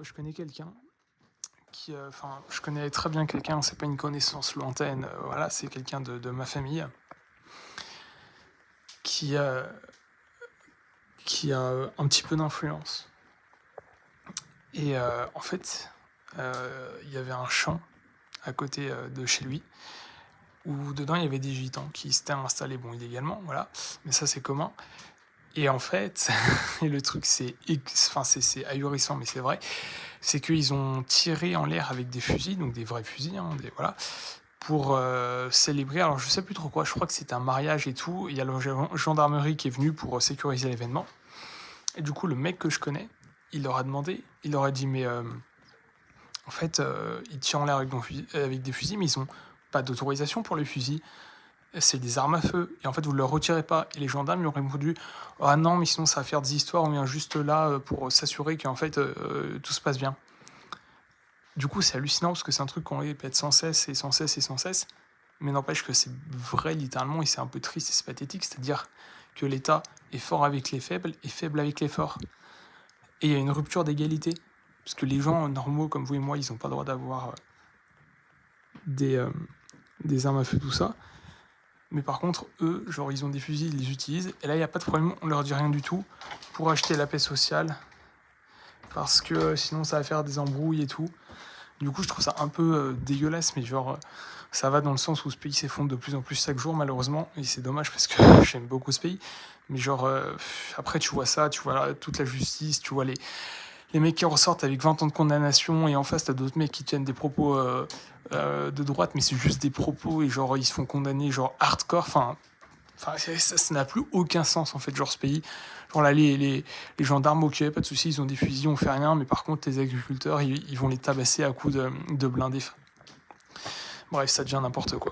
Je connais quelqu'un je connais très bien quelqu'un, c'est pas une connaissance lointaine, voilà, c'est quelqu'un de ma famille qui, heu, qui a, un petit peu d'influence et en fait, il y avait un champ à côté, de chez lui où dedans il y avait des gitans qui s'étaient installés, bon illégalement, voilà, mais ça c'est commun et en fait et le truc c'est ahurissant mais c'est vrai, c'est qu'ils ont tiré en l'air avec des fusils, donc des vrais fusils, hein, des voilà, pour, célébrer, alors je sais plus trop quoi, je crois que c'était un mariage et tout. Il y a la gendarmerie qui est venue pour, sécuriser l'événement et du coup, le mec que je connais, il leur a dit: «Mais, en fait, ils tirent en l'air avec des fusils, mais ils ont pas d'autorisation pour les fusils. C'est des armes à feu et en fait, vous ne leur retirez pas». Et les gendarmes lui ont répondu: «Ah non, mais sinon ça va faire des histoires, on vient juste là, pour s'assurer qu'en fait, tout se passe bien». Du coup, c'est hallucinant parce que c'est un truc qu'on répète sans cesse et sans cesse et sans cesse, mais n'empêche que c'est vrai littéralement et c'est un peu triste et c'est pathétique, c'est-à-dire que l'État est fort avec les faibles et faible avec les forts. Et il y a une rupture d'égalité, parce que les gens normaux comme vous et moi, ils n'ont pas le droit d'avoir des, euh, des armes à feu, tout ça. Mais par contre, eux, genre, ils ont des fusils, ils les utilisent, et là, il n'y a pas de problème, on leur dit rien du tout pour acheter la paix sociale, parce que sinon, ça va faire des embrouilles et tout. Du coup, je trouve ça un peu dégueulasse, mais genre, ça va dans le sens où ce pays s'effondre de plus en plus chaque jour, malheureusement, et c'est dommage parce que j'aime beaucoup ce pays. Mais genre, après, tu vois ça, tu vois toute la justice, tu vois les mecs qui ressortent avec 20 ans de condamnation, et en face, t'as d'autres mecs qui tiennent des propos de droite, mais c'est juste des propos, et genre, ils se font condamner, genre, hardcore, enfin, ça n'a plus aucun sens en fait, genre ce pays. Genre là, les gendarmes, ok, pas de soucis, ils ont des fusils, on fait rien, mais par contre, les agriculteurs, ils vont les tabasser à coups de blindés. Bref, ça devient n'importe quoi.